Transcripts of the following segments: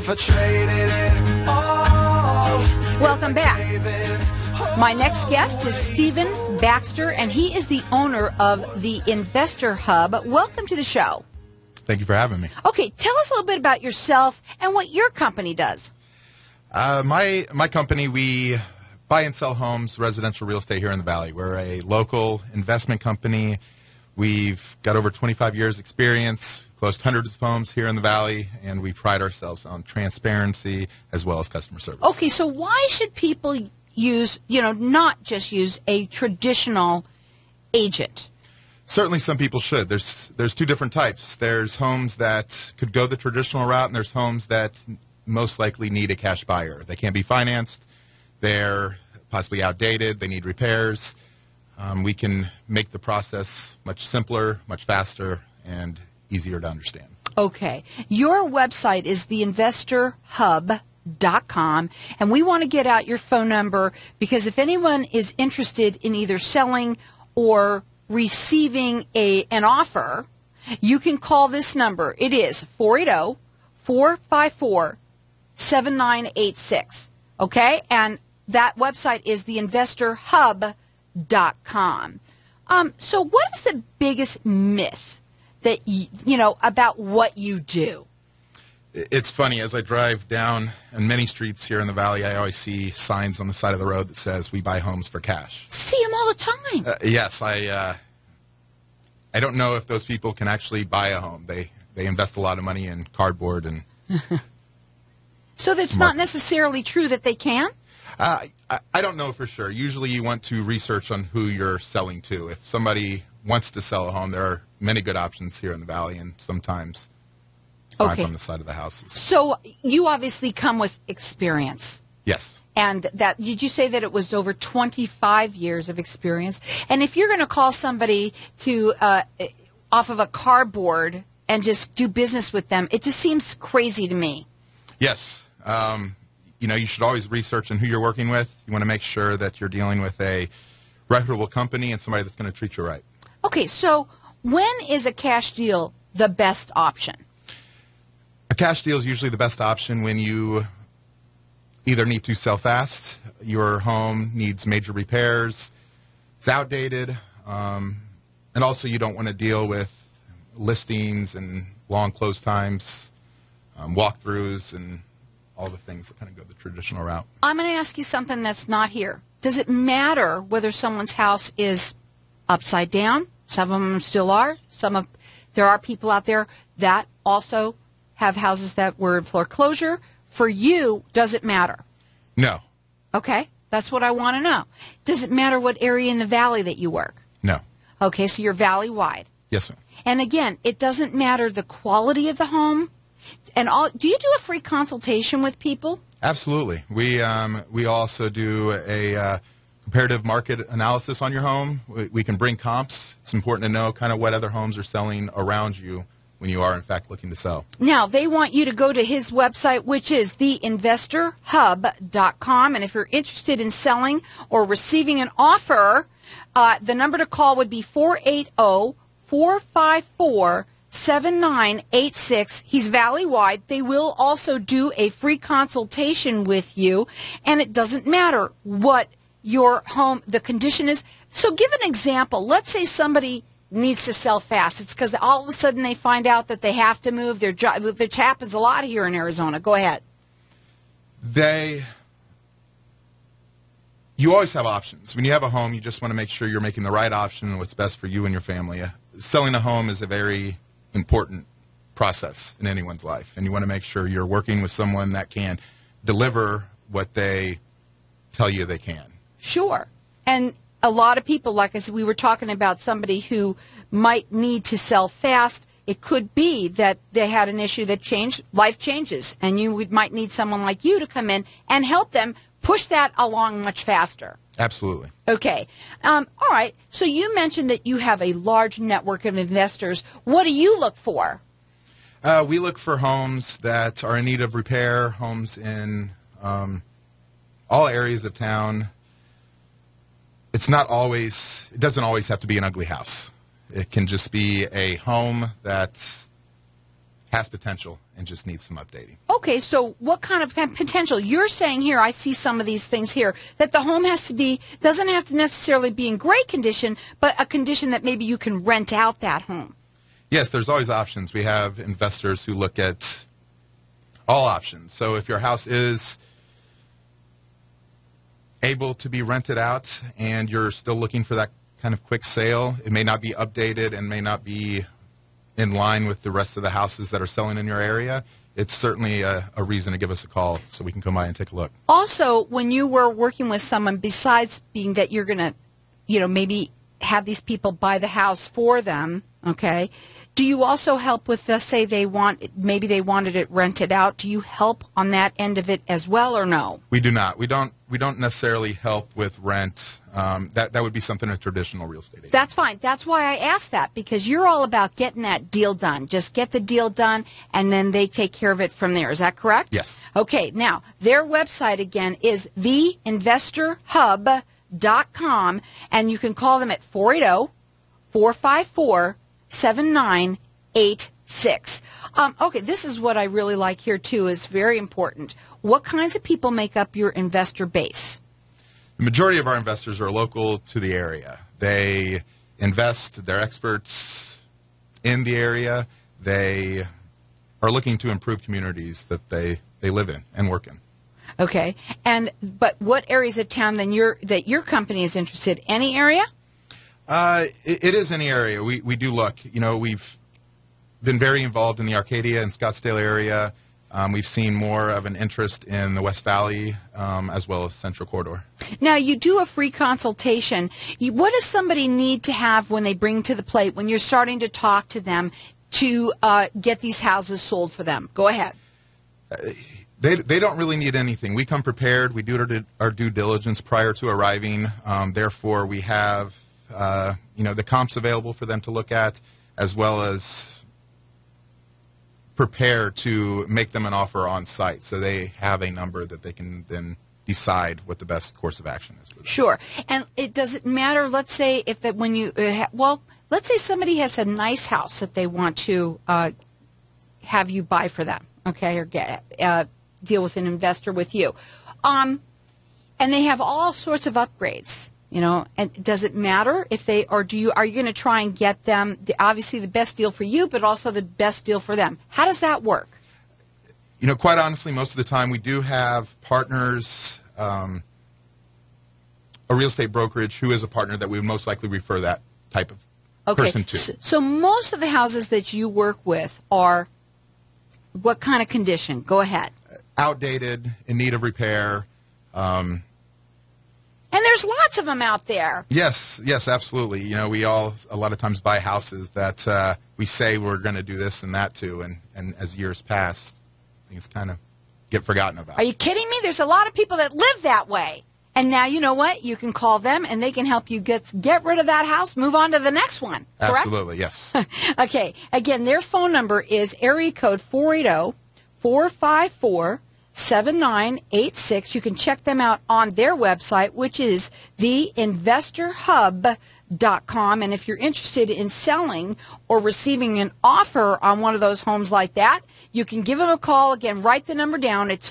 if I traded it all. Welcome back. My next guest is Stephen Baxter, and he is the owner of the Investor Hub. Welcome to the show. Thank you for having me. Okay, tell us a little bit about yourself and what your company does. My company, we buy and sell homes, residential real estate here in the Valley. We're a local investment company. We've got over 25 years experience, closed hundreds of homes here in the Valley, and we pride ourselves on transparency as well as customer service. Okay, so why should people use, not just use a traditional agent? Certainly some people should. There's two different types. There's homes that could go the traditional route, and there's homes that most likely need a cash buyer. They can't be financed. They're possibly outdated. They need repairs. We can make the process much simpler, much faster, and easier to understand. Okay. Your website is theinvestorhub.com, and we want to get out your phone number because if anyone is interested in either selling or receiving an offer, you can call this number. It is 480-454-7986. Okay? And that website is theinvestorhub.com. So what is the biggest myth that about what you do? It's funny, as I drive down on many streets here in the Valley, I always see signs on the side of the road that says, "We buy homes for cash." See them all the time. Yes, I don't know if those people can actually buy a home. They invest a lot of money in cardboard and. So that's not necessarily true that they can? I don't know for sure. Usually you want to research on who you're selling to. If somebody wants to sell a home, there are many good options here in the Valley, and sometimes signs on the side of the houses. So you obviously come with experience. Yes. And did you say that it was over 25 years of experience? And if you're going to call somebody to off of a cardboard and just do business with them, it just seems crazy to me. Yes. You should always research on who you're working with. You want to make sure that you're dealing with a reputable company and somebody that's going to treat you right. Okay, so when is a cash deal the best option? A cash deal is usually the best option when you either need to sell fast, your home needs major repairs, it's outdated, and also you don't want to deal with listings and long close times, walkthroughs, and all the things that kind of go the traditional route. I'm going to ask you something that's not here. Does it matter whether someone's house is upside down? Some of them still are. There are people out there that also have houses that were in foreclosure. For you, does it matter? No. Okay, that's what I want to know. Does it matter what area in the Valley that you work? No. Okay, so you're valley-wide. Yes, ma'am. And again, it doesn't matter the quality of the home. And do you do a free consultation with people? Absolutely. We also do a comparative market analysis on your home. We can bring comps. It's important to know kind of what other homes are selling around you when you are, in fact, looking to sell. Now, they want you to go to his website, which is theinvestorhub.com. And if you're interested in selling or receiving an offer, the number to call would be 480-454-7986. He's valley-wide. They will also do a free consultation with you, and it doesn't matter what your home, the condition is. So give an example. Let's say somebody needs to sell fast. It's because all of a sudden they find out that they have to move. Which happens a lot here in Arizona. Go ahead. You always have options. When you have a home, you just want to make sure you're making the right option and what's best for you and your family. Selling a home is a very important process in anyone's life, and you want to make sure you're working with someone that can deliver what they tell you they can. Sure. And a lot of people, like I said, we were talking about somebody who might need to sell fast. It could be that they had an issue that changed, life changes, and you might need someone like you to come in and help them push that along much faster. Absolutely. Okay. All right. So you mentioned that you have a large network of investors. What do you look for? We look for homes that are in need of repair, homes in all areas of town. It doesn't always have to be an ugly house. It can just be a home that has potential and just needs some updating. Okay, so what kind of potential? You're saying here, I see some of these things here, that the home doesn't have to necessarily be in great condition, but a condition that maybe you can rent out that home. Yes, there's always options. We have investors who look at all options. So if your house is able to be rented out and you're still looking for that kind of quick sale, it may not be updated and may not be in line with the rest of the houses that are selling in your area, it's certainly a reason to give us a call so we can come by and take a look. Also, when you were working with someone, besides being that you're going to, maybe have these people buy the house for them, okay, do you also help with, say maybe they wanted it rented out? Do you help on that end of it as well, or no? We do not. We don't necessarily help with rent. That would be something a traditional real estate agent. That's fine. That's why I asked that, because you're all about getting that deal done. Just get the deal done, and then they take care of it from there. Is that correct? Yes. Okay. Now, their website, again, is theinvestorhub.com, and you can call them at 480-454-7986. Okay, this is what I really like here, too, is very important. What kinds of people make up your investor base? The majority of our investors are local to the area. They invest, they're experts in the area. They are looking to improve communities that they live in and work in. Okay, but what areas of town then that your company is interested? Any area? It is any area. We do look. We've been very involved in the Arcadia and Scottsdale area. We've seen more of an interest in the West Valley as well as Central Corridor. Now, you do a free consultation. What does somebody need to have when they bring to the plate, when you're starting to talk to them to get these houses sold for them? Go ahead. They don't really need anything. We come prepared. We do our due diligence prior to arriving. Therefore, we have the comps available for them to look at, as well as prepare to make them an offer on site, so they have a number that they can then decide what the best course of action is for them. Sure. And it doesn't matter, let's say if that when you let's say somebody has a nice house that they want to have you buy for them, okay, or get deal with an investor with you, and they have all sorts of upgrades. And does it matter if they, or are you going to try and get them, obviously the best deal for you, but also the best deal for them? How does that work? Quite honestly, most of the time we do have partners, a real estate brokerage who is a partner that we would most likely refer that type of person to. So most of the houses that you work with are what kind of condition? Go ahead. Outdated, in need of repair. And there's lots of them out there. Yes, absolutely. We all a lot of times buy houses that we say we're going to do this and that to, and as years pass, things kind of get forgotten about. Are you kidding me? There's a lot of people that live that way. And now you know what? You can call them, and they can help you get rid of that house, move on to the next one. Correct? Absolutely, yes. Okay. Again, their phone number is area code 480-454-7986. You can check them out on their website, which is theinvestorhub.com. And if you're interested in selling or receiving an offer on one of those homes like that, you can give them a call. Again, write the number down. It's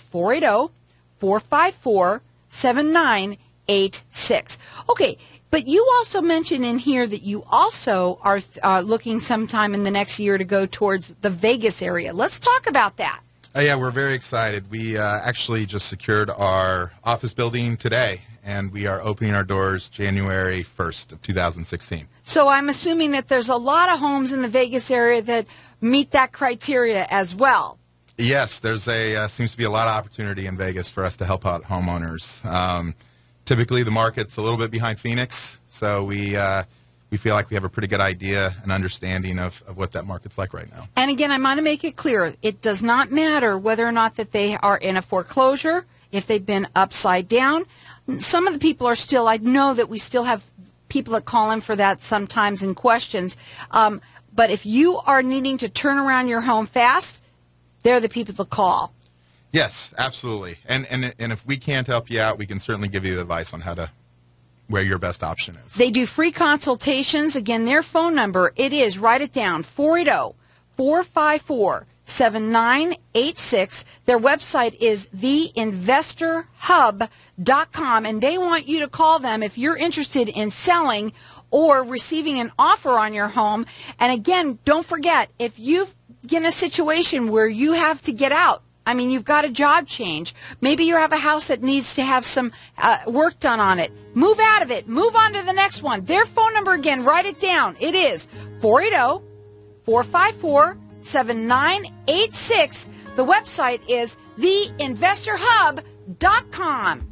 480-454-7986. Okay, but you also mentioned in here that you also are looking sometime in the next year to go towards the Vegas area. Let's talk about that. Yeah, we're very excited. We actually just secured our office building today, and we are opening our doors January 1st of 2016. So I'm assuming that there's a lot of homes in the Vegas area that meet that criteria as well. Yes, there's seems to be a lot of opportunity in Vegas for us to help out homeowners. Typically, the market's a little bit behind Phoenix, so we feel like we have a pretty good idea and understanding of what that market's like right now. And again, I want to make it clear, it does not matter whether or not that they are in a foreclosure, if they've been upside down. Some of the people are still, I know that we still have people that call in for that sometimes in questions. But if you are needing to turn around your home fast, they're the people to call. Yes, absolutely. And if we can't help you out, we can certainly give you advice on where your best option is. They do free consultations. Again, their phone number, it is, write it down, 480-454-7986. 7986. Their website is theinvestorhub.com, and they want you to call them if you're interested in selling or receiving an offer on your home. And again, don't forget, if you've in a situation where you have to get out, I mean, you've got a job change. Maybe you have a house that needs to have some work done on it. Move out of it. Move on to the next one. Their phone number again, write it down. It is 480-454-7986. The website is theinvestorhub.com.